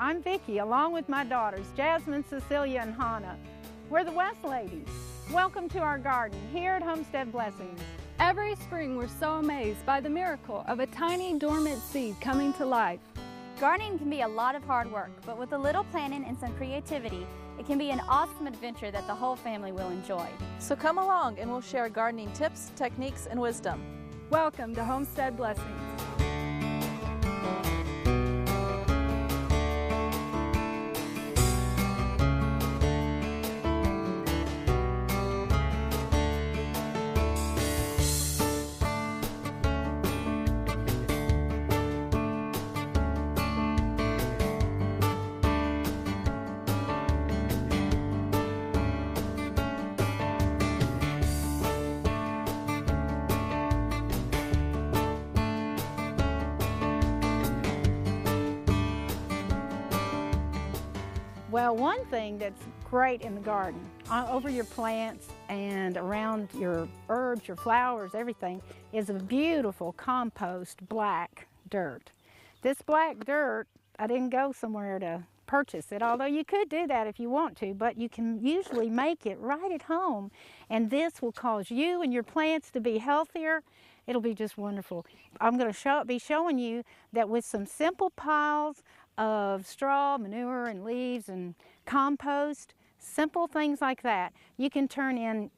I'm Vicki, along with my daughters, Jasmine, Cecilia, and Hannah. We're the West Ladies. Welcome to our garden here at Homestead Blessings. Every spring, we're so amazed by the miracle of a tiny dormant seed coming to life. Gardening can be a lot of hard work, but with a little planning and some creativity, it can be an awesome adventure that the whole family will enjoy. So come along and we'll share gardening tips, techniques, and wisdom. Welcome to Homestead Blessings. Well, one thing that's great in the garden, over your plants and around your herbs, your flowers, everything, is a beautiful compost black dirt. This black dirt, I didn't go somewhere to purchase it, although you could do that if you want to, but you can usually make it right at home, and this will cause you and your plants to be healthier. It'll be just wonderful. I'm going to be showing you that with some simple piles of straw, manure, and leaves and compost, simple things like that, you can turn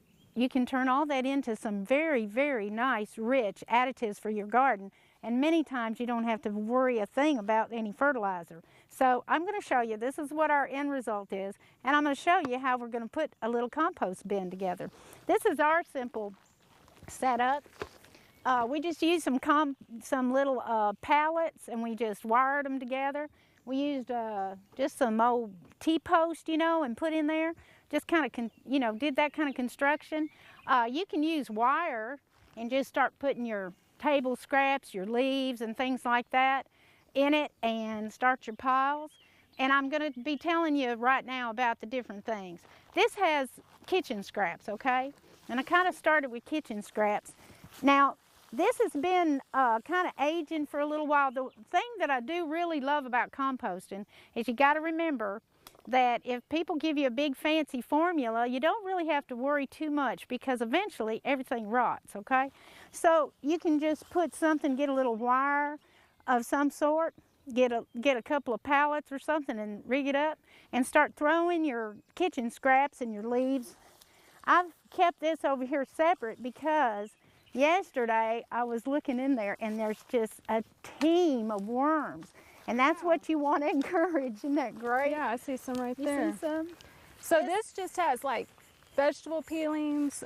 all that into some very, very nice, rich additives for your garden. And many times you don't have to worry a thing about any fertilizer. So I'm going to show you, this is what our end result is, and I'm going to show you how we're going to put a little compost bin together. This is our simple setup. We just used some little pallets, and we just wired them together. We used just some old T-post, and put in there. Just kind of, did that kind of construction. You can use wire and just start putting your table scraps, your leaves, and things like that in it, and start your piles. And I'm going to be telling you right now about the different things. This has kitchen scraps, okay? And I kind of started with kitchen scraps. Now, this has been kind of aging for a little while. The thing that I do really love about composting is you got to remember that if people give you a big fancy formula, you don't really have to worry too much, because eventually everything rots, okay? So you can just put something, get a little wire of some sort, get a couple of pallets or something and rig it up and start throwing your kitchen scraps and your leaves. I've kept this over here separate because yesterday I was looking in there and there's just a team of worms. And that's what you want to encourage. Isn't that great? Yeah, I see some right there. You see some? So this just has like vegetable peelings,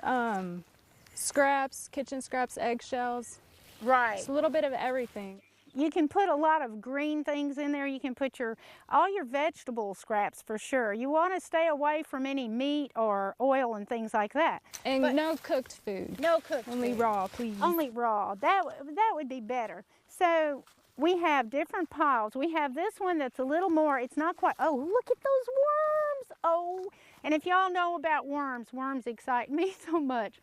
scraps, kitchen scraps, eggshells. Right. It's a little bit of everything. You can put a lot of green things in there. You can put all your vegetable scraps for sure. You want to stay away from any meat or oil and things like that. And no cooked food. No cooked Only food. raw, please. Only raw. That would be better. So we have different piles. We have this one that's a little more, it's not quite, oh, look at those worms. Oh, and if y'all know about worms excite me so much.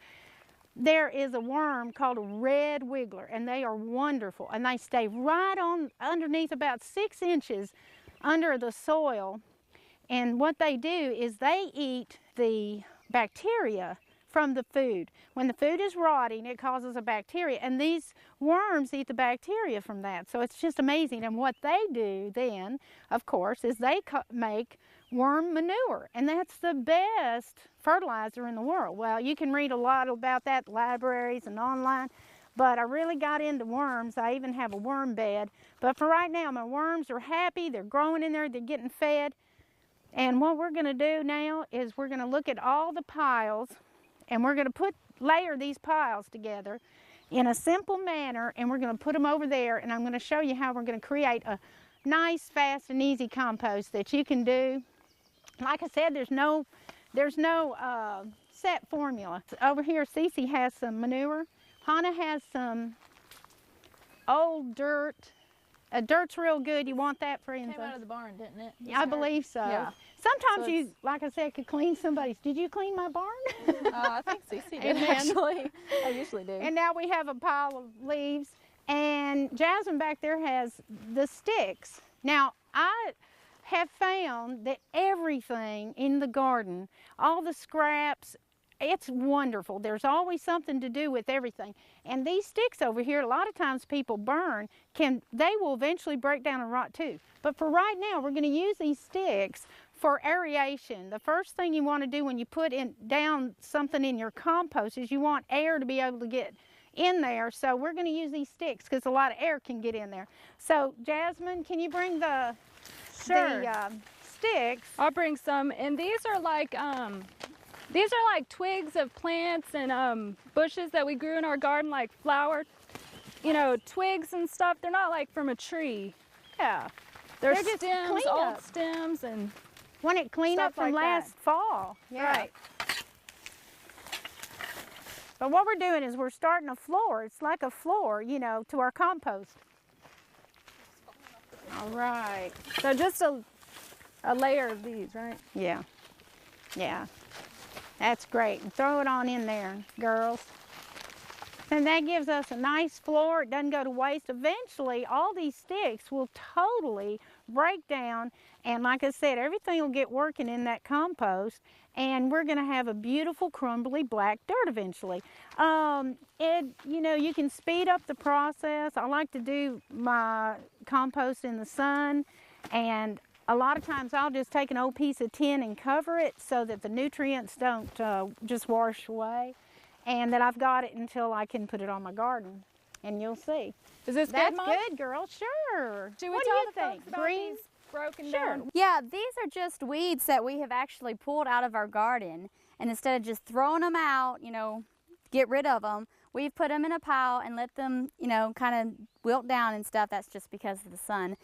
There is a worm called a red wiggler, and they are wonderful, and they stay right on underneath about 6 inches under the soil. And what they do is they eat the bacteria from the food. When the food is rotting, it causes a bacteria, and these worms eat the bacteria from that. So it's just amazing. And what they do then, of course, is they make worm manure, and that's the best fertilizer in the world. Well, you can read a lot about that in libraries and online, but I really got into worms. I even have a worm bed. But for right now, my worms are happy. They're growing in there. They're getting fed. And what we're going to do now is we're going to look at all the piles, and we're going to layer these piles together in a simple manner, and we're going to put them over there, and I'm going to show you how we're going to create a nice, fast, and easy compost that you can do. Like I said, there's no set formula. Over here, Cece has some manure. Hannah has some old dirt. Dirt's real good. You want that for instance. Came out of the barn, didn't it? I believe so. Yeah. Sometimes So you, like I said, could clean somebody's. Did you clean my barn? I think Cece did, actually. I usually do. And now we have a pile of leaves. And Jasmine back there has the sticks. Now, I have found that everything in the garden, all the scraps, it's wonderful. There's always something to do with everything. And these sticks over here, a lot of times people burn, they will eventually break down and rot too. But for right now, we're going to use these sticks for aeration. The first thing you want to do when you put down something in your compost is you want air to be able to get in there. So we're going to use these sticks because a lot of air can get in there. So Jasmine, can you bring the sticks? I'll bring some, and these are like twigs of plants and bushes that we grew in our garden, like flower, you know, twigs and stuff. They're not like from a tree. Yeah. They're just stems, old stems, and when it cleaned up from like last fall. Yeah. Right. But what we're doing is we're starting a floor. It's like a floor, you know, to our compost. All right. So just a layer of these, right? Yeah. Yeah. That's great. And throw it on in there, girls. And that gives us a nice floor. It doesn't go to waste. Eventually, all these sticks will totally break down. And like I said, everything will get working in that compost. And we're going to have a beautiful, crumbly black dirt eventually. You know, you can speed up the process. I like to do my compost in the sun. And a lot of times I'll just take an old piece of tin and cover it so that the nutrients don't just wash away. And that I've got it until I can put it on my garden. And you'll see. Is this That's good, Mom? good, girl. Sure. Do we what tell do you the think? folks about Green? these broken Sure. down? Yeah, these are just weeds that we have actually pulled out of our garden. And instead of just throwing them out, you know, get rid of them, we've put them in a pile and let them, you know, kind of wilt down and stuff. That's just because of the sun.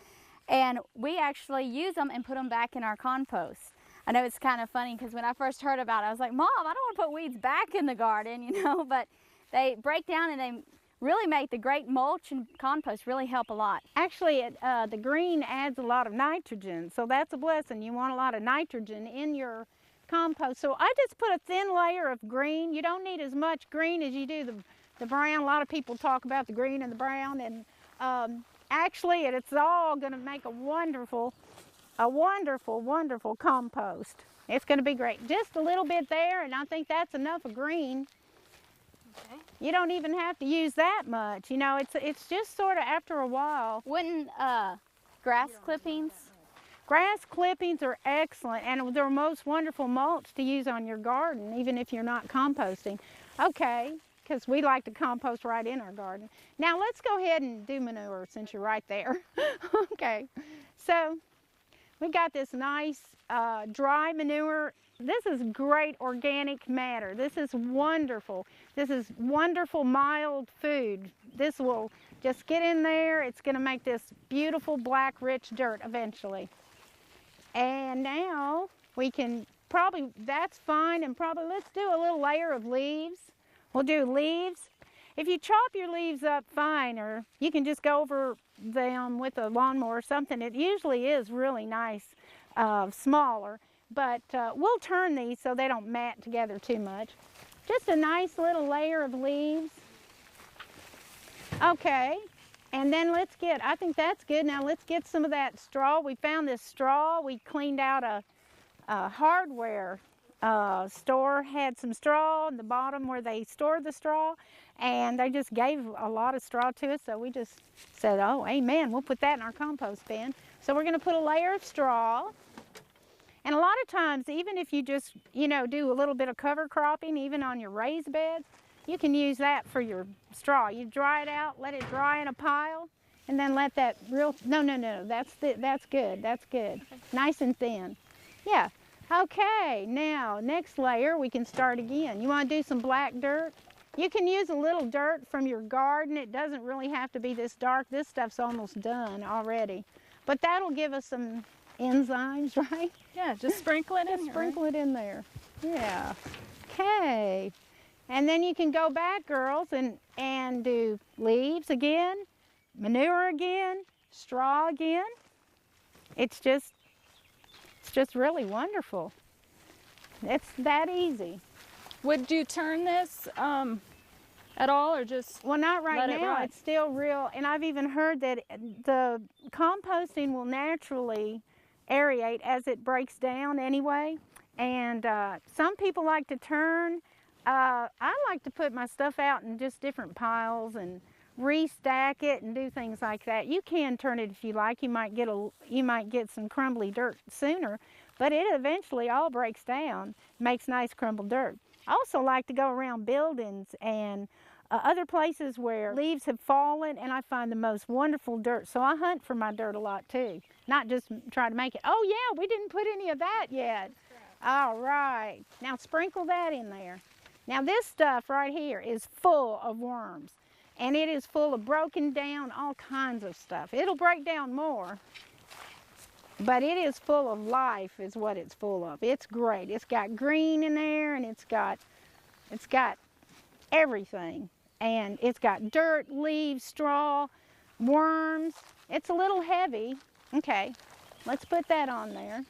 And we actually use them and put them back in our compost. I know it's kind of funny because when I first heard about it, I was like, Mom, I don't want to put weeds back in the garden, you know, but they break down and they really make the great mulch and compost really help a lot. Actually, the green adds a lot of nitrogen, so that's a blessing. You want a lot of nitrogen in your compost. So I just put a thin layer of green. You don't need as much green as you do the brown. A lot of people talk about the green and the brown, and actually it's all going to make a wonderful, wonderful compost. It's going to be great. Just a little bit there, and I think that's enough of green. Okay. You don't even have to use that much. You know, it's just sort of after a while. Wouldn't grass clippings? Grass clippings are excellent, and they're most wonderful mulch to use on your garden, even if you're not composting. Okay, because we like to compost right in our garden. Now let's go ahead and do manure since you're right there. Okay, so we got this nice dry manure. This is great organic matter. This is wonderful. This is wonderful mild food. This will just get in there. It's going to make this beautiful black rich dirt eventually. And now we can probably, that's fine, and probably let's do a little layer of leaves. We'll do leaves. If you chop your leaves up fine, or you can just go over them with a lawnmower or something, it usually is really nice, smaller. But we'll turn these so they don't mat together too much. Just a nice little layer of leaves. Okay, and then let's get, I think that's good. Now let's get some of that straw. We found this straw. We cleaned out a hardware store, had some straw in the bottom where they stored the straw, and they just gave a lot of straw to us, so we just said, oh, amen, we'll put that in our compost bin. So we're going to put a layer of straw. And a lot of times, even if you just, you know, do a little bit of cover cropping, even on your raised beds, you can use that for your straw. You dry it out, let it dry in a pile, and then let that no, that's good, that's good. Nice and thin. Yeah, okay, now, next layer, we can start again. You want to do some black dirt? You can use a little dirt from your garden. It doesn't really have to be this dark. This stuff's almost done already. But that'll give us some enzymes, right? Yeah, just sprinkle it in here. Sprinkle it in there. Yeah. Okay. And then you can go back, girls, and do leaves again, manure again, straw again. It's just really wonderful. It's that easy. Would you turn this at all, or just Well, not right let it now. ride? It's still real. And I've even heard that the composting will naturally aerate as it breaks down anyway. And some people like to turn. I like to put my stuff out in just different piles and restack it and do things like that. You can turn it if you like. You might get some crumbly dirt sooner, but it eventually all breaks down, makes nice crumbled dirt. I also like to go around buildings and other places where leaves have fallen, and I find the most wonderful dirt. So I hunt for my dirt a lot too, not just try to make it. Oh yeah, we didn't put any of that yet. All right, now sprinkle that in there. Now this stuff right here is full of worms, and it is full of broken down all kinds of stuff. It'll break down more, but it is full of life is what it's full of. It's great. It's got green in there, and it's got everything. And it's got dirt, leaves, straw, worms. It's a little heavy. Okay, let's put that on there.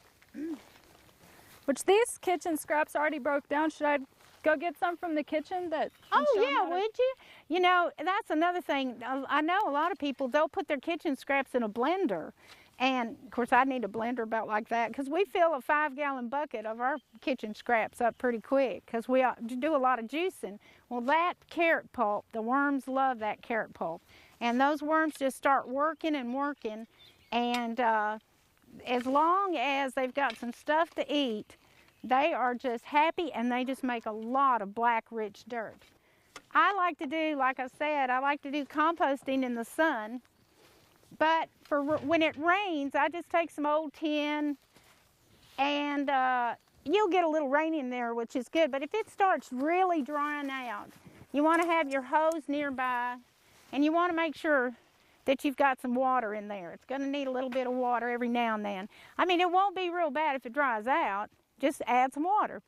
Which these kitchen scraps already broke down. Should I go get some from the kitchen? Oh yeah, would you? You know, that's another thing. I know a lot of people, they'll put their kitchen scraps in a blender. And of course I need a blender about like that, because we fill a 5-gallon bucket of our kitchen scraps up pretty quick, because we do a lot of juicing. Well, that carrot pulp, the worms love that carrot pulp. And those worms just start working and working. And as long as they've got some stuff to eat, they are just happy, and they just make a lot of black, rich dirt. I like to do, like I said, I like to do composting in the sun. But for when it rains, I just take some old tin, and you'll get a little rain in there, which is good. But if it starts really drying out, you want to have your hose nearby, and you want to make sure that you've got some water in there. It's going to need a little bit of water every now and then. I mean, it won't be real bad if it dries out. Just add some water.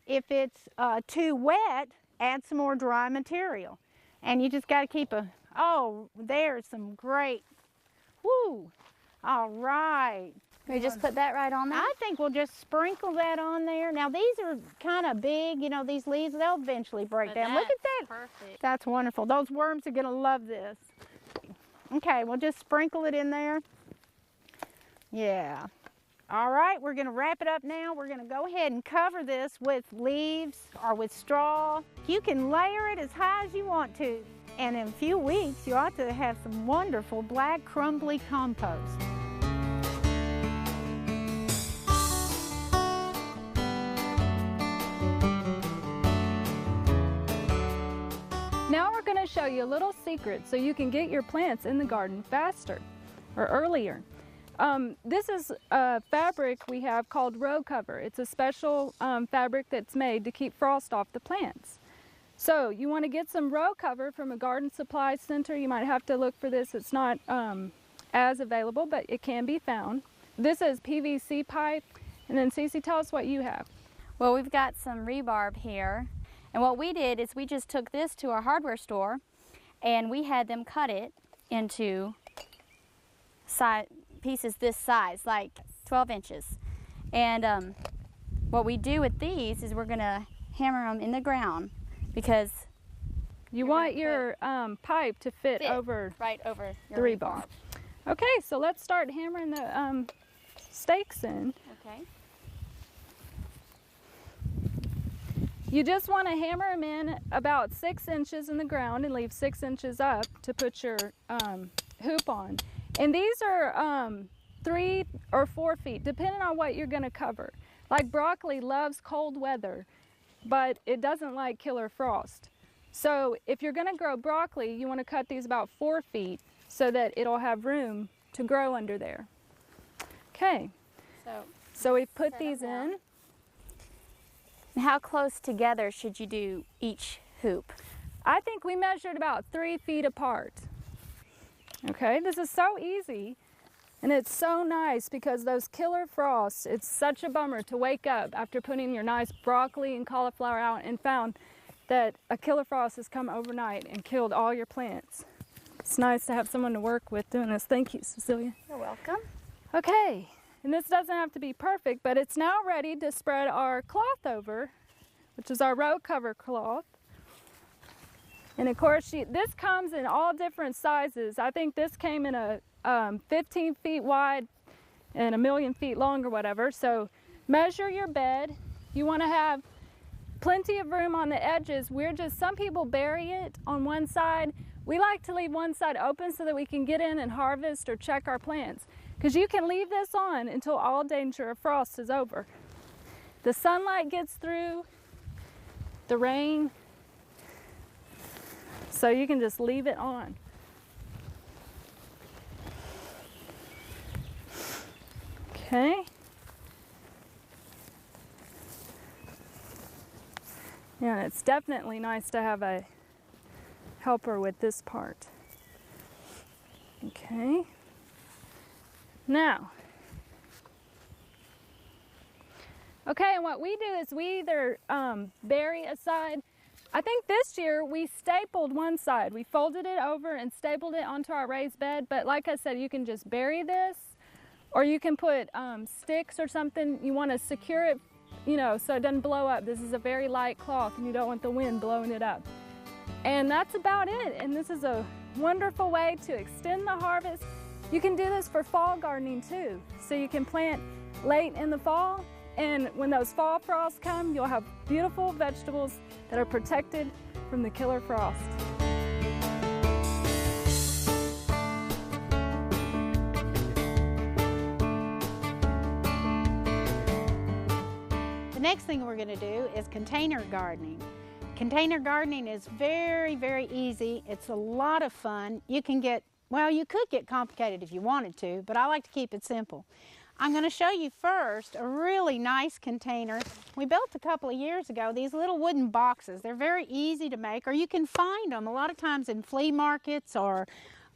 If it's too wet, add some more dry material. And you just got to keep there's some great. Woo! All right. We just put that right on there? I think we'll just sprinkle that on there. Now these are kind of big, you know, these leaves, they'll eventually break down. Look at that. Perfect. That's wonderful. Those worms are gonna love this. Okay, we'll just sprinkle it in there. Yeah. All right, we're gonna wrap it up now. We're gonna go ahead and cover this with leaves or with straw. You can layer it as high as you want to. And in a few weeks, you ought to have some wonderful black crumbly compost. Now we're going to show you a little secret so you can get your plants in the garden faster or earlier. This is a fabric we have called row cover. It's a special fabric that's made to keep frost off the plants. So you want to get some row cover from a garden supply center. You might have to look for this. It's not as available, but it can be found. This is PVC pipe. And then Cece, tell us what you have. Well, we've got some rebarb here. And what we did is we just took this to our hardware store, and we had them cut it into pieces this size, like 12 inches. And what we do with these is we're going to hammer them in the ground, because you want your pipe to fit over right over the rebar. Okay, so let's start hammering the stakes in. Okay. You just want to hammer them in about 6 inches in the ground and leave 6 inches up to put your hoop on. And these are 3 or 4 feet, depending on what you're going to cover. Like broccoli loves cold weather, but it doesn't like killer frost. So if you're going to grow broccoli, you want to cut these about 4 feet so that it'll have room to grow under there. Okay, so we've put these in. How close together should you do each hoop? I think we measured about 3 feet apart. Okay, this is so easy, and it's so nice because those killer frosts, it's such a bummer to wake up after putting your nice broccoli and cauliflower out and found that a killer frost has come overnight and killed all your plants. It's nice to have someone to work with doing this. Thank you, Cecilia. You're welcome. Okay. And this doesn't have to be perfect, but it's now ready to spread our cloth over, which is our row cover cloth. And of course, this comes in all different sizes. I think this came in a 15 feet wide and 1,000,000 feet long or whatever. So measure your bed. You want to have plenty of room on the edges. Some people bury it on one side. We like to leave one side open so that we can get in and harvest or check our plants. Because you can leave this on until all danger of frost is over. The sunlight gets through, the rain, so you can just leave it on. Okay. Yeah, it's definitely nice to have a helper with this part. Okay. Now, okay, and what we do is we either bury a side. I think this year we stapled one side. We folded it over and stapled it onto our raised bed, but like I said, you can just bury this, or you can put sticks or something. You want to secure it, you know, so it doesn't blow up. This is a very light cloth and you don't want the wind blowing it up. And that's about it. And this is a wonderful way to extend the harvest. You can do this for fall gardening too. So you can plant late in the fall, and when those fall frosts come, you'll have beautiful vegetables that are protected from the killer frost. The next thing we're going to do is container gardening. Container gardening is very, very easy. It's a lot of fun. You can get, well, you could get complicated if you wanted to, but I like to keep it simple. I'm going to show you first a really nice container. We built a couple of years ago these little wooden boxes. They're very easy to make, or you can find them a lot of times in flea markets or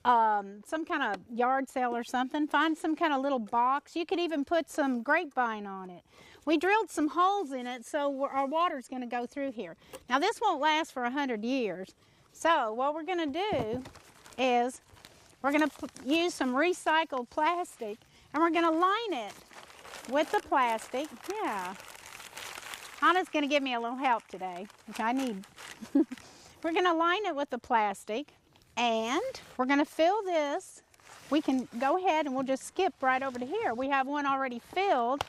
some kind of yard sale or something. Find some kind of little box. You could even put some grapevine on it. We drilled some holes in it so our water's going to go through here. Now this won't last for 100 years. So what we're going to do is we're going to use some recycled plastic, and we're going to line it with the plastic. Yeah. Hannah's going to give me a little help today, which I need. We're going to line it with the plastic, and we're going to fill this. We can go ahead and we'll just skip right over to here. We have one already filled.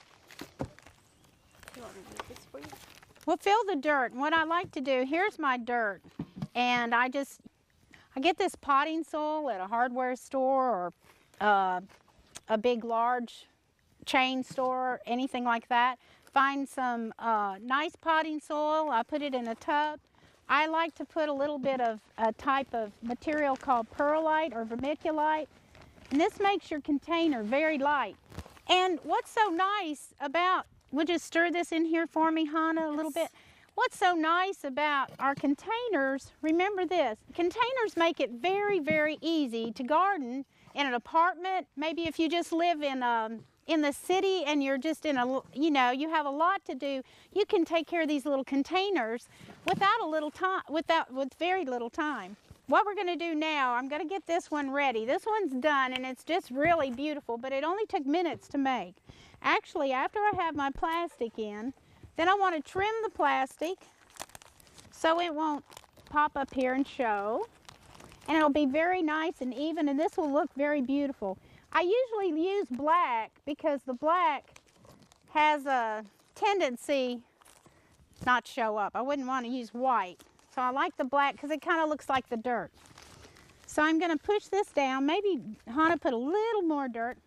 We'll fill the dirt. And what I like to do, here's my dirt, and I get this potting soil at a hardware store or a big large chain store, anything like that. Find some nice potting soil. I put it in a tub. I like to put a little bit of a type of material called perlite or vermiculite, and this makes your container very light. And what's so nice about, would you stir this in here for me, Hannah, a little bit? What's so nice about our containers, remember this, containers make it very, very easy to garden in an apartment. Maybe if you just live in the city and you're just in a, you know, you have a lot to do, you can take care of these little containers without a little time, with very little time. What we're going to do now, I'm going to get this one ready. This one's done and it's just really beautiful, but it only took minutes to make. Actually, after I have my plastic in, then I want to trim the plastic so it won't pop up here and show. And it'll be very nice and even, and this will look very beautiful. I usually use black because the black has a tendency not to show up. I wouldn't want to use white. So I like the black because it kind of looks like the dirt. So I'm going to push this down. Maybe Hannah put a little more dirt.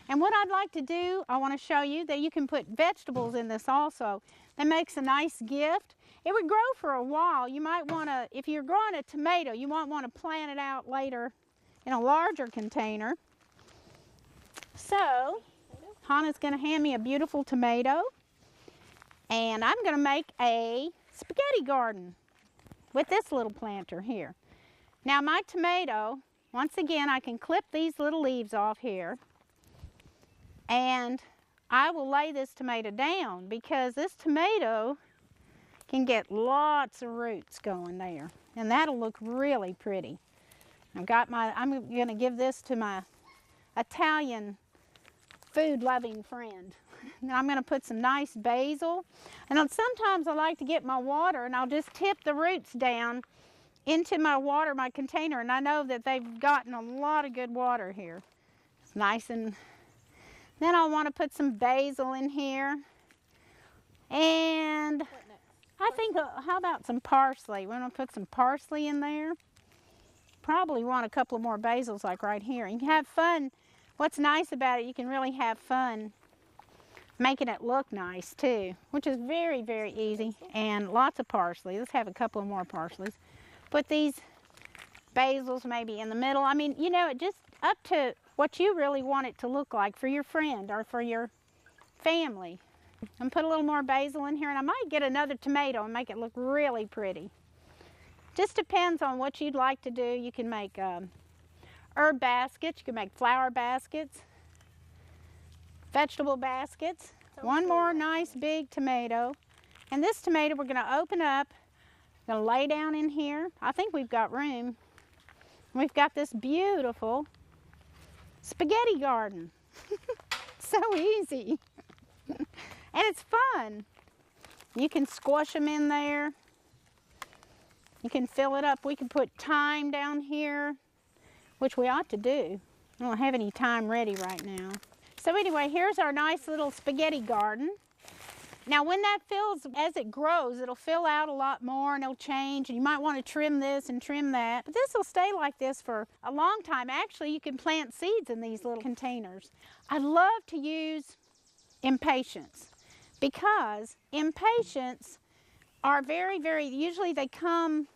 And what I'd like to do, I want to show you that you can put vegetables in this also. That makes a nice gift. It would grow for a while. You might want to, if you're growing a tomato, you might want to plant it out later in a larger container. So, Hannah's going to hand me a beautiful tomato. And I'm going to make a spaghetti garden with this little planter here. Now my tomato, once again, I can clip these little leaves off here. And I will lay this tomato down because this tomato can get lots of roots going there. And that'll look really pretty. I'm going to give this to my Italian food-loving friend. And I'm going to put some nice basil. And sometimes I like to get my water and I'll just tip the roots down into my water, my container. And I know that they've gotten a lot of good water here. It's nice and Then I want to put some basil in here. And I think, how about some parsley? We're going to put some parsley in there. Probably want a couple of more basils like right here. You can have fun. What's nice about it, you can really have fun making it look nice too, which is very, very easy. And lots of parsley. Let's have a couple of more parsleys. Put these basils maybe in the middle. I mean, you know, it just up to what you really want it to look like for your friend or for your family. And put a little more basil in here, and I might get another tomato and make it look really pretty. Just depends on what you'd like to do. You can make herb baskets, you can make flower baskets, vegetable baskets. One more nice big tomato. And this tomato we're going to open up, going to lay down in here. I think we've got room. We've got this beautiful spaghetti garden. So easy. And it's fun. You can squash them in there. You can fill it up. We can put thyme down here, which we ought to do. I don't have any thyme ready right now. So anyway, here's our nice little spaghetti garden. Now when that fills, as it grows, it'll fill out a lot more and it'll change. And you might want to trim this and trim that. But this will stay like this for a long time. Actually, you can plant seeds in these little containers. I love to use impatiens because impatiens are very, very, usually they come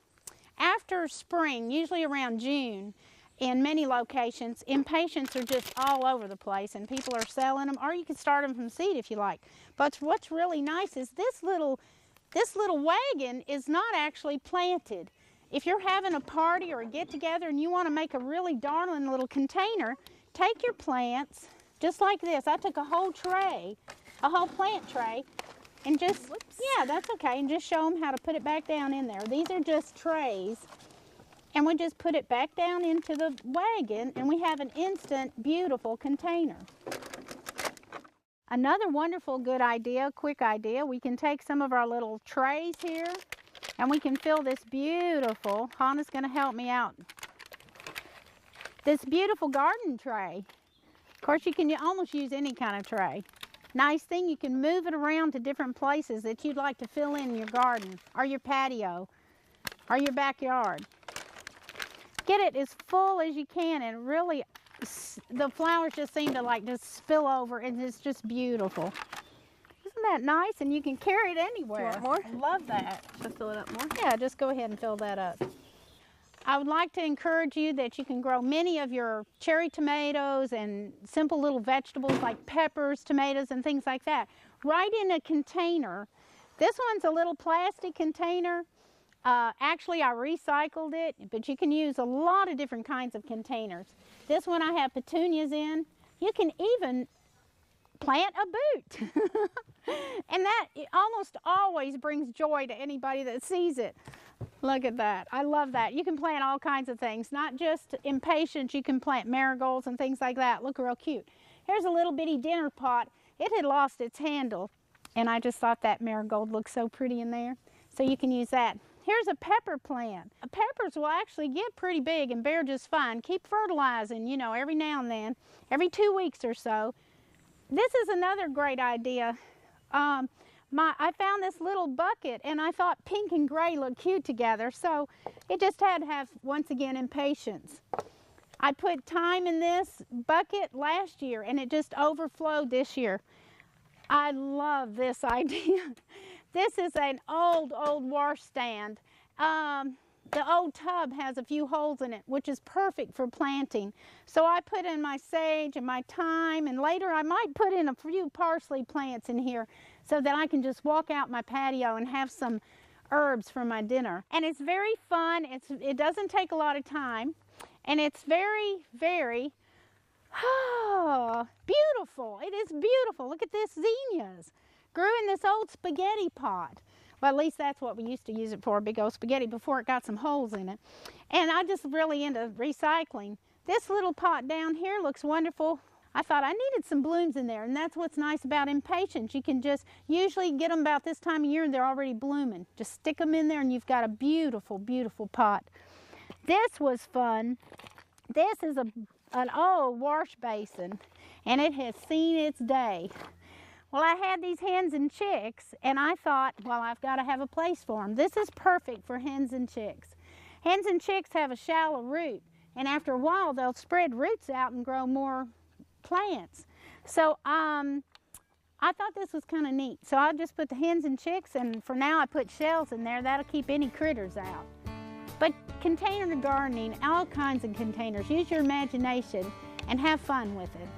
after spring, usually around June. In many locations, impatiens are just all over the place and people are selling them, or you can start them from seed if you like. But what's really nice is this little wagon is not actually planted. If you're having a party or a get-together and you want to make a really darling little container, take your plants just like this. I took a whole tray, a whole plant tray, and just, yeah, that's okay, and just show them how to put it back down in there. These are just trays. And we just put it back down into the wagon and we have an instant beautiful container. Another wonderful good idea, quick idea, we can take some of our little trays here and we can fill this beautiful, Hannah's going to help me out, this beautiful garden tray. Of course you can almost use any kind of tray. Nice thing, you can move it around to different places that you'd like to fill in your garden or your patio or your backyard. Get it as full as you can, and really the flowers just seem to like just spill over and it's just beautiful. Isn't that nice? And you can carry it anywhere. Do you want more? I love that. Should I fill it up more? Yeah, just go ahead and fill that up. I would like to encourage you that you can grow many of your cherry tomatoes and simple little vegetables like peppers, tomatoes, and things like that right in a container. This one's a little plastic container. Actually, I recycled it, but you can use a lot of different kinds of containers. This one I have petunias in. You can even plant a boot. And that almost always brings joy to anybody that sees it. Look at that. I love that. You can plant all kinds of things, not just impatiens. You can plant marigolds and things like that. Look real cute. Here's a little bitty dinner pot. It had lost its handle, and I just thought that marigold looked so pretty in there. So you can use that. Here's a pepper plant. Peppers will actually get pretty big and bear just fine. Keep fertilizing, you know, every now and then, every 2 weeks or so. This is another great idea. I found this little bucket and I thought pink and gray looked cute together, so it just had to have, once again, impatiens. I put thyme in this bucket last year and it just overflowed this year. I love this idea. This is an old washstand. The old tub has a few holes in it, which is perfect for planting. So I put in my sage and my thyme, and later I might put in a few parsley plants in here so that I can just walk out my patio and have some herbs for my dinner. And it's very fun. It doesn't take a lot of time, and it's very, very beautiful. It is beautiful. Look at this zinnias. Grew in this old spaghetti pot. Well, at least that's what we used to use it for, big old spaghetti, before it got some holes in it. And I just really into recycling. This little pot down here looks wonderful. I thought I needed some blooms in there, and that's what's nice about impatiens. You can just usually get them about this time of year and they're already blooming. Just stick them in there and you've got a beautiful, beautiful pot. This was fun. This is an old wash basin, and it has seen its day. Well, I had these hens and chicks, and I thought, well, I've got to have a place for them. This is perfect for hens and chicks. Hens and chicks have a shallow root, and after a while, they'll spread roots out and grow more plants. So I thought this was kind of neat. So I just put the hens and chicks, and for now I put shells in there. That'll keep any critters out. But container gardening, all kinds of containers. Use your imagination and have fun with it.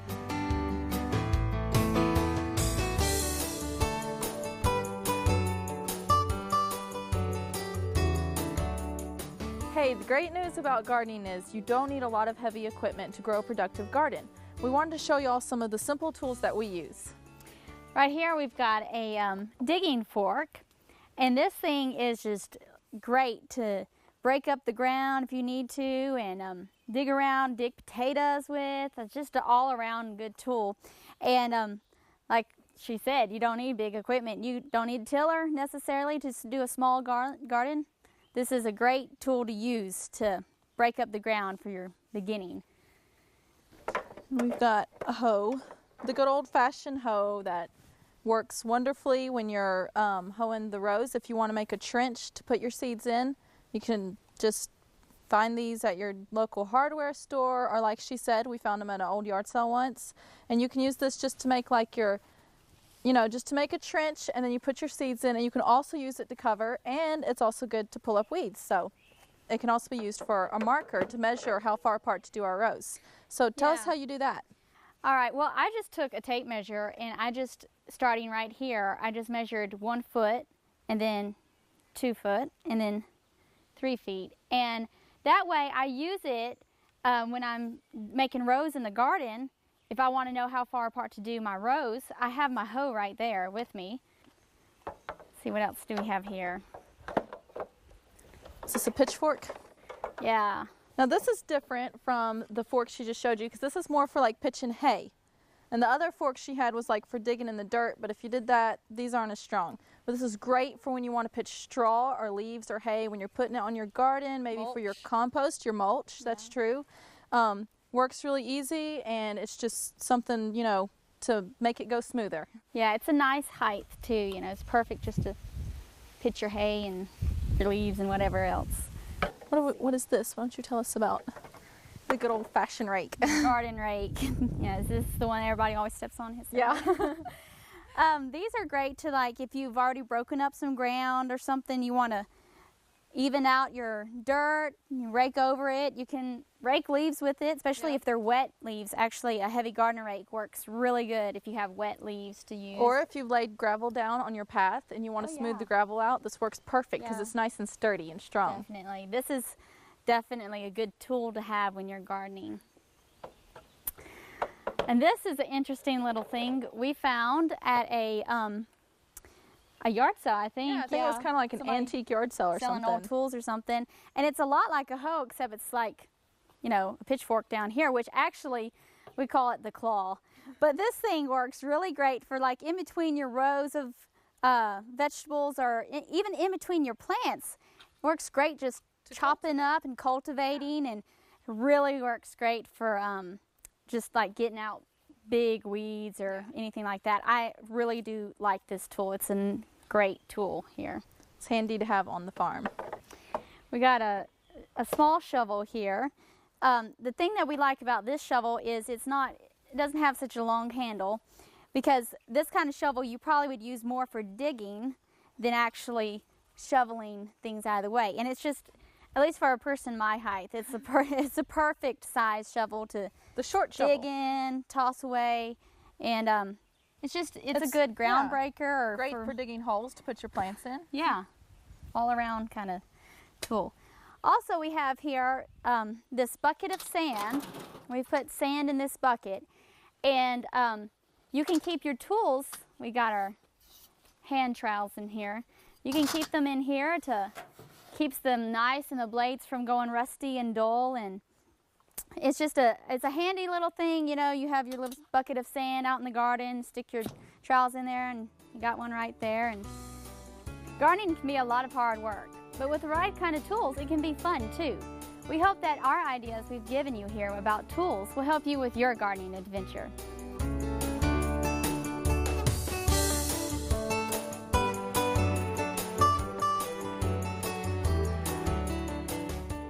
Hey, the great news about gardening is you don't need a lot of heavy equipment to grow a productive garden. We wanted to show you all some of the simple tools that we use. Right here we've got a digging fork, and this thing is just great to break up the ground if you need to, and dig around, dig potatoes with. It's just an all-around good tool. And like she said, you don't need big equipment. You don't need a tiller necessarily to do a small garden. This is a great tool to use to break up the ground for your beginning. We've got a hoe, the good old-fashioned hoe that works wonderfully when you're hoeing the rows. If you want to make a trench to put your seeds in, you can just find these at your local hardware store, or like she said, we found them at an old yard sale once. And you can use this just to make like your, just to make a trench, and then you put your seeds in, and you can also use it to cover, and it's also good to pull up weeds. So it can also be used for a marker to measure how far apart to do our rows. So tell us how you do that. All right, well, I just took a tape measure, and starting right here, I just measured 1 foot, and then 2 foot, and then 3 feet. And that way I use it when I'm making rows in the garden. If I want to know how far apart to do my rows, I have my hoe right there with me. Let's see, what else do we have here? Is this a pitchfork? Yeah. Now this is different from the fork she just showed you, because this is more for like pitching hay. And the other fork she had was like for digging in the dirt, but if you did that, these aren't as strong. But this is great for when you want to pitch straw or leaves or hay, when you're putting it on your garden, maybe for your compost, your mulch, that's true. Works really easy, and it's just something, to make it go smoother. Yeah, it's a nice height too, it's perfect just to pitch your hay and your leaves and whatever else. What is this? Why don't you tell us about the good old-fashioned rake? Garden rake. Yeah, is this the one everybody always steps on? Yeah. These are great to, like, if you've already broken up some ground or something, you want to even out your dirt, you rake over it. You can rake leaves with it, especially if they're wet leaves. Actually, a heavy garden rake works really good if you have wet leaves to use. Or if you've laid gravel down on your path and you want to smooth the gravel out, this works perfect because it's nice and sturdy and strong. Definitely. This is definitely a good tool to have when you're gardening. And this is an interesting little thing we found at a yard sale, I think. Yeah, I think it was kind of like an antique yard sale or something. Selling old tools or something. And it's a lot like a hoe, except it's like, a pitchfork down here, which actually we call it the claw. But this thing works really great for like in between your rows of vegetables, or even in between your plants. Works great just chopping up and cultivating, and really works great for just like getting out big weeds or anything like that. I really do like this tool. It's a great tool here. It's handy to have on the farm. We got a small shovel here. The thing that we like about this shovel is it doesn't have such a long handle, because this kind of shovel you probably would use more for digging than actually shoveling things out of the way. And it's just, at least for a person my height, it's a perfect size shovel to dig in, toss away, and it's a good ground breaker. Or great for digging holes to put your plants in. Yeah, all around kind of tool. Also, we have here this bucket of sand. We've put sand in this bucket, and you can keep your tools. We got our hand trowels in here. You can keep them in here to keeps them nice and the blades from going rusty and dull. And it's a handy little thing. You have your little bucket of sand out in the garden, stick your trowels in there, and you got one right there. And gardening can be a lot of hard work, but with the right kind of tools, it can be fun too. We hope that our ideas we've given you here about tools will help you with your gardening adventure.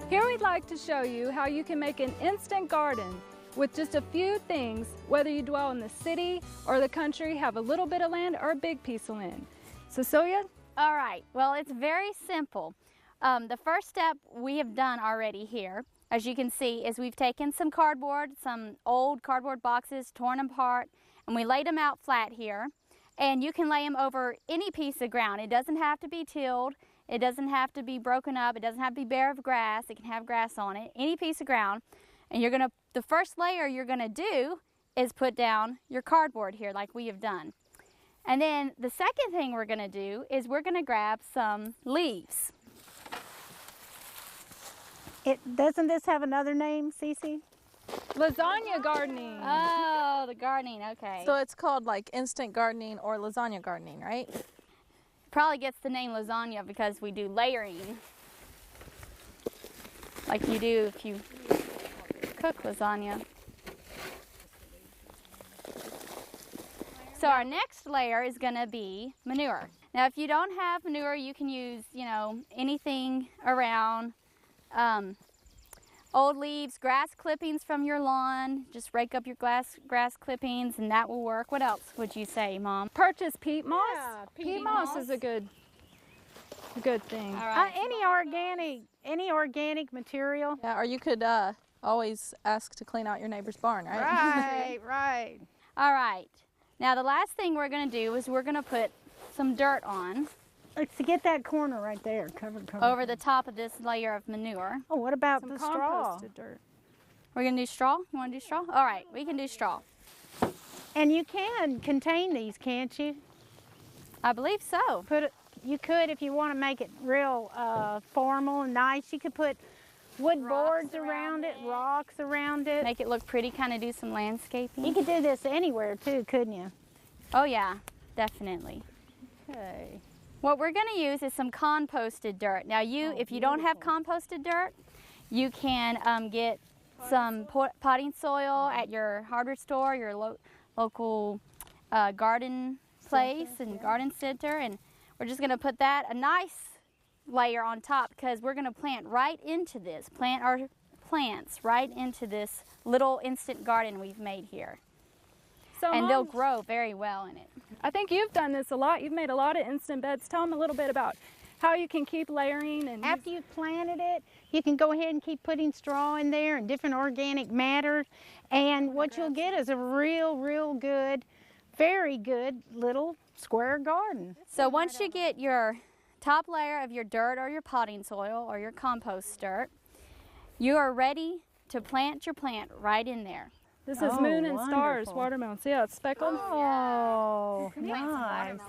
Here we'd like to show you how you can make an instant garden with just a few things, whether you dwell in the city or the country, have a little bit of land or a big piece of land. Cecilia? All right, well, it's very simple. The first step we have done already here, as you can see, is we've taken some cardboard, some old cardboard boxes, torn them apart, and we laid them out flat here. And you can lay them over any piece of ground. It doesn't have to be tilled. It doesn't have to be broken up. It doesn't have to be bare of grass. It can have grass on it, any piece of ground. And the first layer you're gonna do is put down your cardboard here like we have done. And then the second thing we're gonna do is we're gonna grab some leaves. Doesn't this have another name, Cece? Lasagna gardening. Oh, the gardening, okay. So it's called like instant gardening or lasagna gardening, right? Probably gets the name lasagna because we do layering. Like you do if you cook lasagna. So our next layer is gonna be manure. Now if you don't have manure, you can use, anything around. Old leaves, grass clippings from your lawn. Just rake up your grass clippings and that will work. What else would you say, Mom? Purchase peat moss. Yeah, peat moss is a good thing. All right. Any organic material. Yeah, or you could always ask to clean out your neighbor's barn, right? Right, right. All right. Now the last thing we're gonna do is we're gonna put some dirt on Let's get that corner right there, cover. over the top of this layer of manure. Oh, what about Some the straw? composted dirt. We're gonna do straw? You wanna do straw? All right, we can do straw. And you can contain these, can't you? I believe so. You could, if you want to make it real formal and nice, you could put wood boards around it, rocks around it. Make it look pretty, kind of do some landscaping. You could do this anywhere too, couldn't you? Oh yeah, definitely. Okay. What we're going to use is some composted dirt. Now if you don't have composted dirt, you can get some potting soil at your hardware store, your local garden place and garden center, and we're just going to put that, a nice layer on top, because we're going to plant our plants right into this little instant garden we've made here. So And they'll Mom, grow very well in it. I think you've done this a lot. You've made a lot of instant beds. Tell them a little bit about how you can keep layering. And After you've planted it, you can go ahead and keep putting straw in there and different organic matter. And what you'll get is a real good, very good little square garden. So once you get your top layer of your dirt or your potting soil or your compost dirt, you are ready to plant your plant right in there. this is Oh, moon and stars wonderful. watermelon. See how it's speckled? Oh, nice.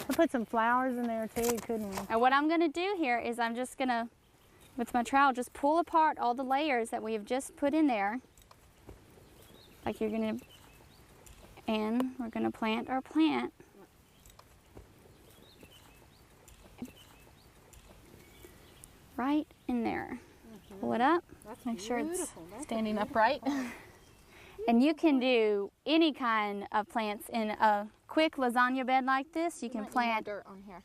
I'll put some flowers in there too, couldn't we? And what I'm going to do here is I'm just going to, with my trowel, just pull apart all the layers that we have just put in there. Like you're going to, and we're going to plant our plant. Right in there. Pull it up. Make sure it's standing upright. And you can do any kind of plants in a quick lasagna bed like this. You can plant dirt on here.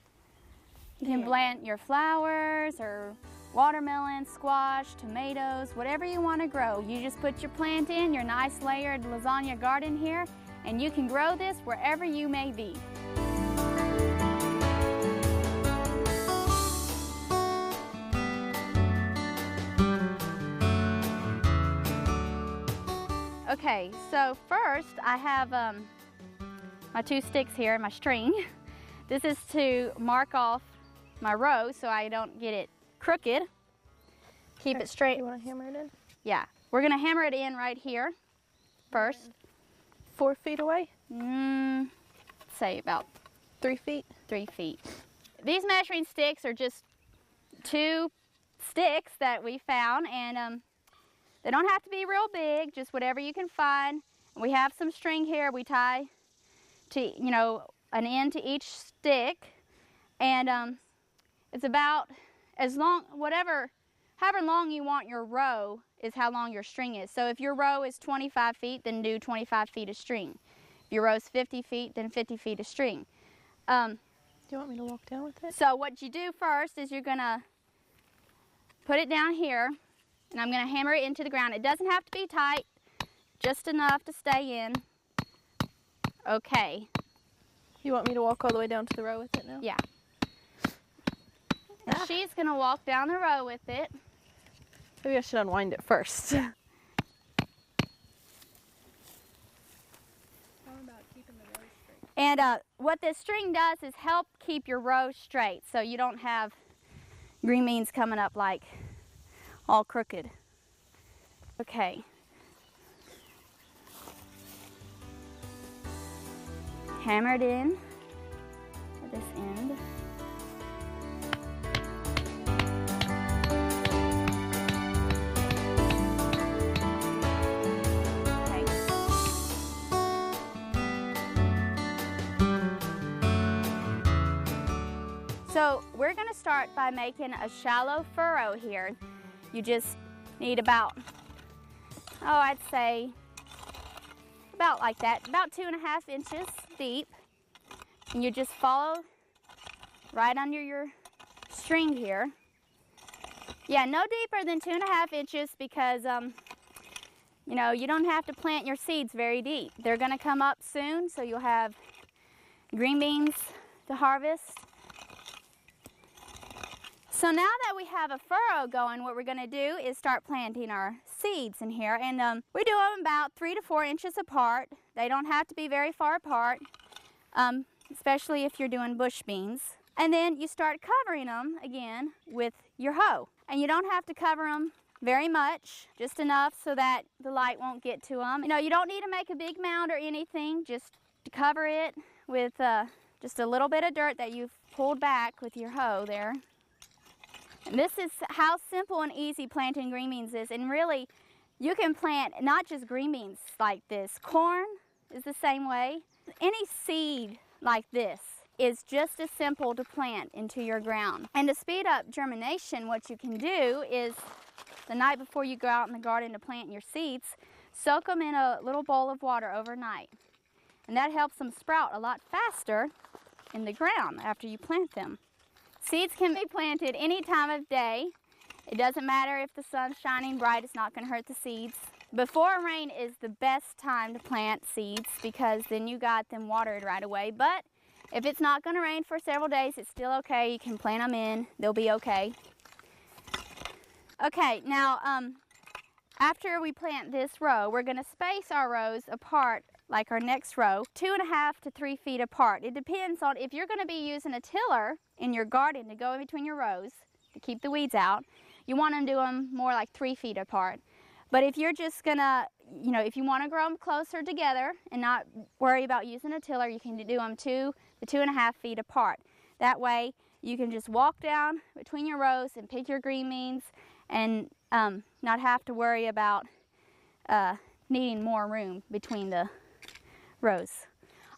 You can plant your flowers or watermelon, squash, tomatoes, whatever you want to grow. You just put your plant in your nice layered lasagna garden here, and you can grow this wherever you may be. Okay, so first I have my 2 sticks here, my string. This is to mark off my row so I don't get it crooked. Keep it straight. You want to hammer it in? Yeah, we're gonna hammer it in right here first. 4 feet away? Say about 3 feet? 3 feet. These measuring sticks are just 2 sticks that we found, and they don't have to be real big, just whatever you can find. We have some string here we tie to, an end to each stick, and it's about as long, whatever however long you want your row is how long your string is. So if your row is 25 feet, then do 25 feet of string. If your row is 50 feet, then 50 feet of string. Do you want me to walk down with it? So what you do first is you're gonna put it down here, and I'm gonna hammer it into the ground. It doesn't have to be tight, just enough to stay in. Okay. You want me to walk all the way down to the row with it now? Yeah. And she's gonna walk down the row with it. Maybe I should unwind it first. How about keeping the row straight? And what this string does is help keep your row straight, so you don't have green beans coming up like all crooked. Okay. Hammer it in at this end. Okay. So we're going to start by making a shallow furrow here. You just need about, I'd say about like that, about 2.5 inches deep. And you just follow right under your string here. Yeah, no deeper than 2.5 inches because, you know, you don't have to plant your seeds very deep. They're going to come up soon, so you'll have green beans to harvest. So now that we have a furrow going, what we're going to do is start planting our seeds in here. And we do them about 3 to 4 inches apart. They don't have to be very far apart, especially if you're doing bush beans. And then you start covering them again with your hoe. And you don't have to cover them very much, just enough so that the light won't get to them. You know, you don't need to make a big mound or anything, just to cover it with just a little bit of dirt that you've pulled back with your hoe there. And this is how simple and easy planting green beans is. And really, you can plant not just green beans like this. Corn is the same way. Any seed like this is just as simple to plant into your ground. And to speed up germination, what you can do is the night before you go out in the garden to plant your seeds, soak them in a little bowl of water overnight. And that helps them sprout a lot faster in the ground after you plant them. Seeds can be planted any time of day. It doesn't matter if the sun's shining bright, it's not going to hurt the seeds. Before rain is the best time to plant seeds because then you got them watered right away. But if it's not going to rain for several days, it's still okay. You can plant them in. They'll be okay. Okay, now after we plant this row, we're going to space our rows apart like our next row, 2.5 to 3 feet apart. It depends on if you're going to be using a tiller in your garden to go in between your rows to keep the weeds out. You want to do them more like 3 feet apart. But if you're just going to, you know, if you want to grow them closer together and not worry about using a tiller, you can do them 2 to 2.5 feet apart. That way you can just walk down between your rows and pick your green beans and not have to worry about needing more room between the rows.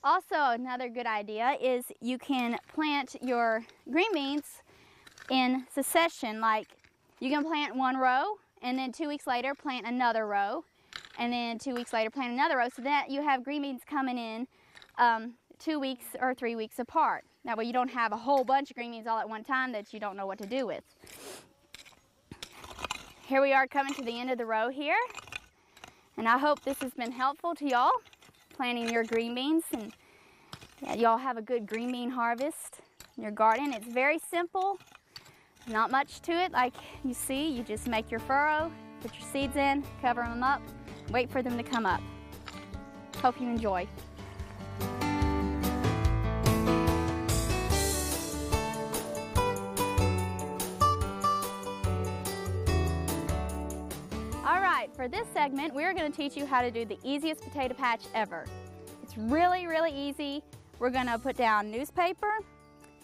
Also, another good idea is you can plant your green beans in succession. Like you can plant one row and then 2 weeks later plant another row and then 2 weeks later plant another row, so that you have green beans coming in 2 weeks or 3 weeks apart. That way you don't have a whole bunch of green beans all at one time that you don't know what to do with. Here we are coming to the end of the row here, and I hope this has been helpful to y'all planting your green beans, and y'all have a good green bean harvest in your garden. It's very simple, not much to it. Like you see, you just make your furrow, put your seeds in, cover them up, wait for them to come up. Hope you enjoy. For this segment, we're going to teach you how to do the easiest potato patch ever. It's really, really easy. We're going to put down newspaper,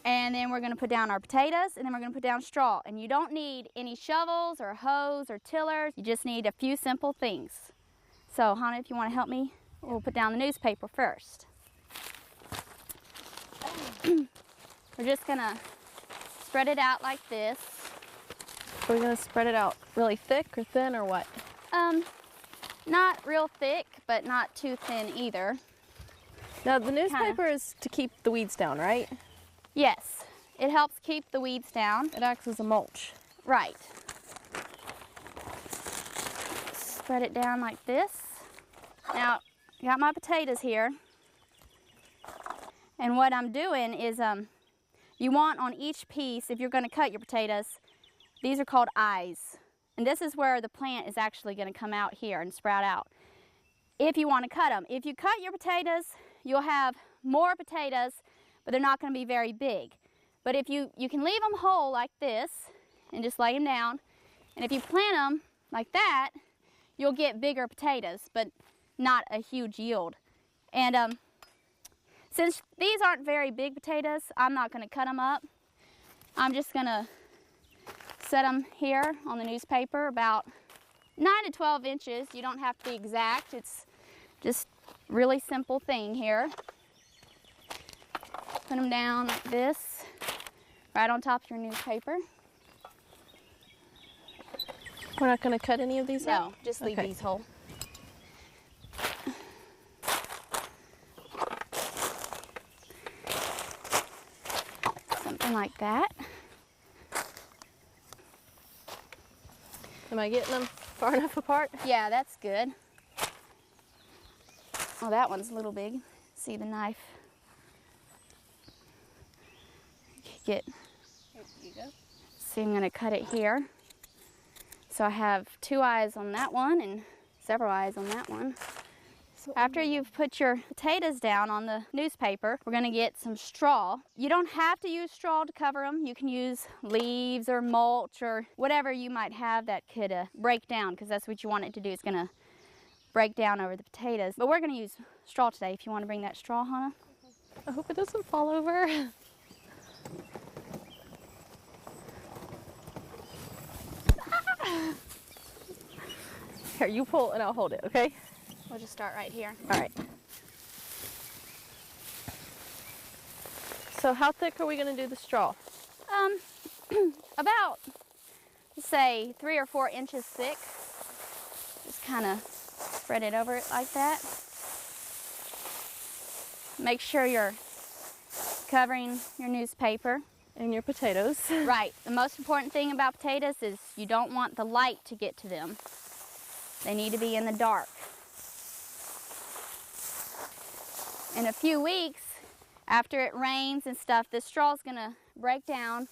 and then we're going to put down our potatoes, and then we're going to put down straw. And you don't need any shovels or hoes or tillers. You just need a few simple things. So, Hannah, if you want to help me, we'll put down the newspaper first. We're just going to spread it out like this. Are we gonna spread it out really thick or thin or what? Not real thick, but not too thin either. Now the newspaper is to keep the weeds down, right? Yes, it helps keep the weeds down. It acts as a mulch. Right. Spread it down like this. Now, I got my potatoes here. And what I'm doing is, you want on each piece, if you're gonna cut your potatoes, these are called eyes. And this is where the plant is actually gonna come out here and sprout out. If you wanna cut them. If you cut your potatoes, you'll have more potatoes, but they're not gonna be very big. But if you can leave them whole like this and just lay them down. And if you plant them like that, you'll get bigger potatoes, but not a huge yield. And since these aren't very big potatoes, I'm not gonna cut them up. I'm just gonna set them here on the newspaper about 9 to 12 inches. You don't have to be exact. It's just really simple thing here. Put them down like this, right on top of your newspaper. We're not gonna cut any of these out? No, just leave these whole. Something like that. Am I getting them far enough apart? Yeah, that's good. Oh, that one's a little big. See the knife? Here you go. See, I'm gonna cut it here. So I have 2 eyes on that one and several eyes on that one. So after you've put your potatoes down on the newspaper, we're gonna get some straw. You don't have to use straw to cover them. You can use leaves or mulch or whatever you might have that could break down, because that's what you want it to do. It's gonna break down over the potatoes. But we're gonna use straw today. If you wanna bring that straw, Hannah. I hope it doesn't fall over. Here, you pull and I'll hold it, okay? We'll just start right here. All right. So how thick are we gonna do the straw? About, say, 3 or 4 inches thick. Just kind of spread it over it like that. Make sure you're covering your newspaper. And your potatoes. Right. The most important thing about potatoes is you don't want the light to get to them. They need to be in the dark. In a few weeks, after it rains and stuff, this straw is going to break down,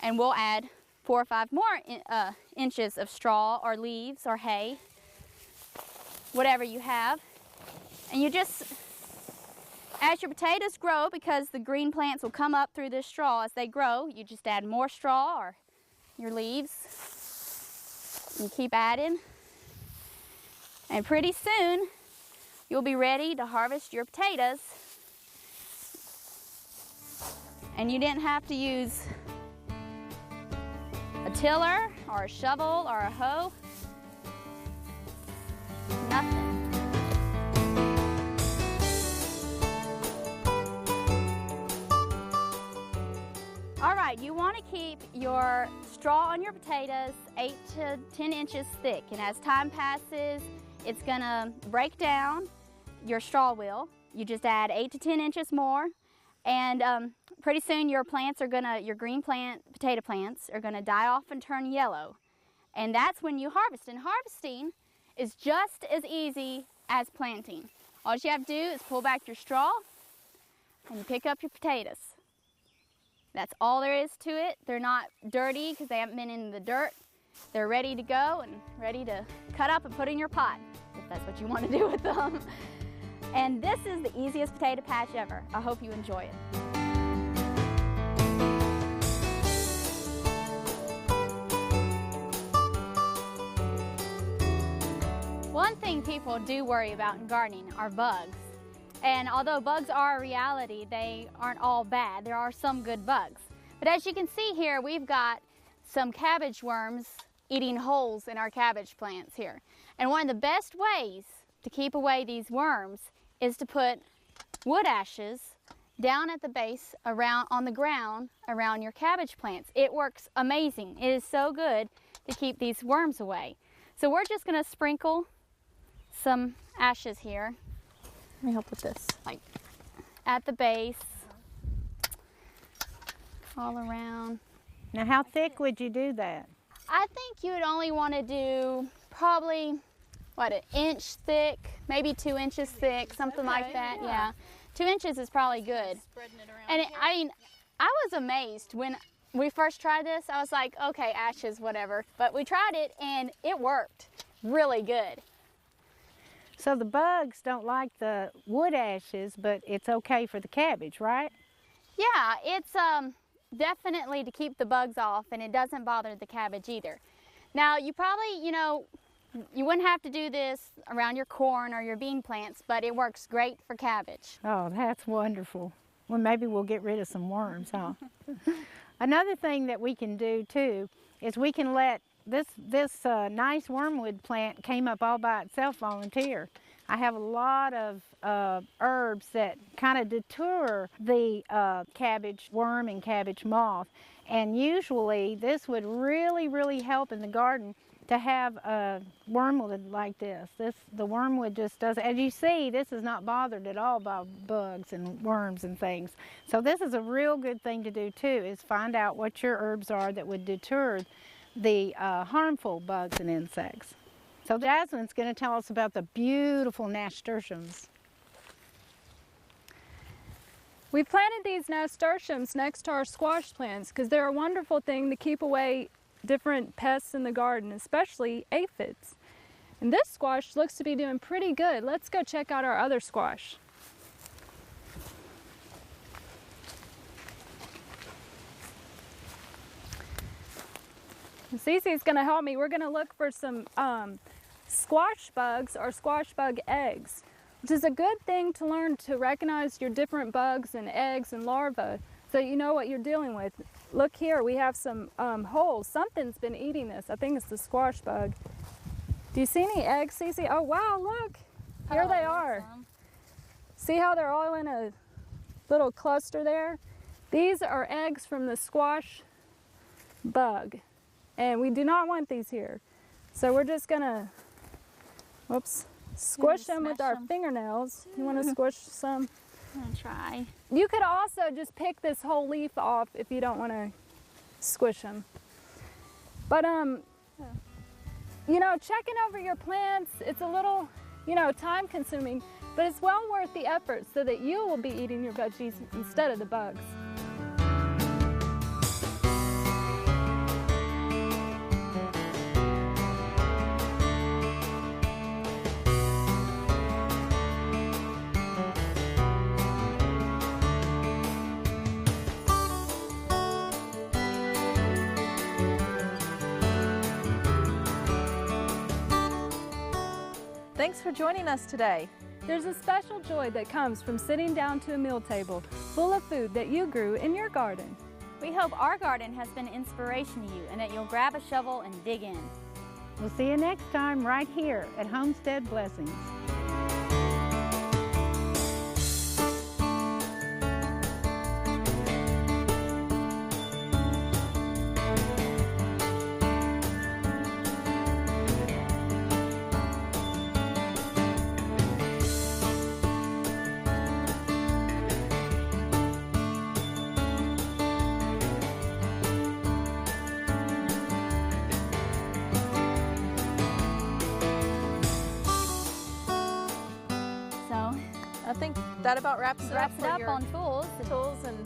and we'll add 4 or 5 more inches of straw or leaves or hay, whatever you have. And you just, as your potatoes grow, because the green plants will come up through this straw as they grow, you just add more straw or your leaves. And you keep adding. And pretty soon, you'll be ready to harvest your potatoes. And you didn't have to use a tiller or a shovel or a hoe. Nothing. All right, you want to keep your straw on your potatoes 8 to 10 inches thick. And as time passes, it's gonna break down. Your straw will. You just add 8 to 10 inches more, and pretty soon your plants are your green potato plants are gonna die off and turn yellow. And that's when you harvest. And harvesting is just as easy as planting. All you have to do is pull back your straw and you pick up your potatoes. That's all there is to it. They're not dirty because they haven't been in the dirt. They're ready to go and ready to cut up and put in your pot, if that's what you want to do with them. And this is the easiest potato patch ever. I hope you enjoy it. One thing people do worry about in gardening are bugs. And although bugs are a reality, they aren't all bad. There are some good bugs. But as you can see here, we've got some cabbage worms eating holes in our cabbage plants here. And one of the best ways to keep away these worms is to put wood ashes down at the base around on the ground around your cabbage plants. It works amazing. It is so good to keep these worms away. So we're just going to sprinkle some ashes here. Let me help with this. Like at the base, all around. Now, how thick would you do that? I think you would only want to do probably, what, an inch thick, maybe 2 inches thick, something like that. Yeah. 2 inches is probably good. Spreading it around. And I mean, I was amazed when we first tried this. I was like, okay, ashes, whatever. But we tried it and it worked really good. So the bugs don't like the wood ashes, but it's okay for the cabbage, right? Yeah, it's definitely to keep the bugs off, and it doesn't bother the cabbage either. Now, you probably, you wouldn't have to do this around your corn or your bean plants, but it works great for cabbage. Oh, that's wonderful. Well, maybe we'll get rid of some worms, huh? Another thing that we can do too is we can let this nice wormwood plant came up all by itself volunteer. I have a lot of herbs that kind of deter the cabbage worm and cabbage moth, and usually this would really help in the garden to have a wormwood like this. The wormwood just does, as you see, this is not bothered at all by bugs and worms and things. So this is a real good thing to do too, is find out what your herbs are that would deter the harmful bugs and insects. So Jasmine's going to tell us about the beautiful nasturtiums. We planted these nasturtiums next to our squash plants because they're a wonderful thing to keep away different pests in the garden, especially aphids. And this squash looks to be doing pretty good. Let's go check out our other squash. Cece's going to help me. We're going to look for some squash bugs or squash bug eggs, which is a good thing to learn to recognize your different bugs and eggs and larvae so you know what you're dealing with. Look here, we have some holes. Something's been eating this. I think it's the squash bug. Do you see any eggs, Cece? Oh wow, look. Here they are. Awesome. See how they're all in a little cluster there? These are eggs from the squash bug. And we do not want these here. So we're just gonna, whoops, squish them with our fingernails. You wanna squish some? I'm gonna try. You could also just pick this whole leaf off if you don't wanna squish them. But checking over your plants, it's a little, time consuming, but it's well worth the effort so that you will be eating your veggies instead of the bugs. Thanks for joining us today. There's a special joy that comes from sitting down to a meal table full of food that you grew in your garden. We hope our garden has been an inspiration to you and that you'll grab a shovel and dig in. We'll see you next time right here at Homestead Blessings. I think that about wraps it up. Wraps it up on tools. Tools and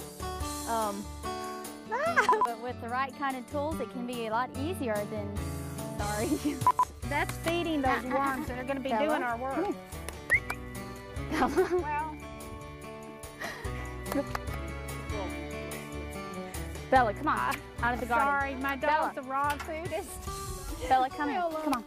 But with the right kind of tools, it can be a lot easier than, sorry. That's feeding those worms that are going to be doing our work. Well, Bella, come on, out of the garden. sorry, my dog's a raw foodist. Bella, come here, come on.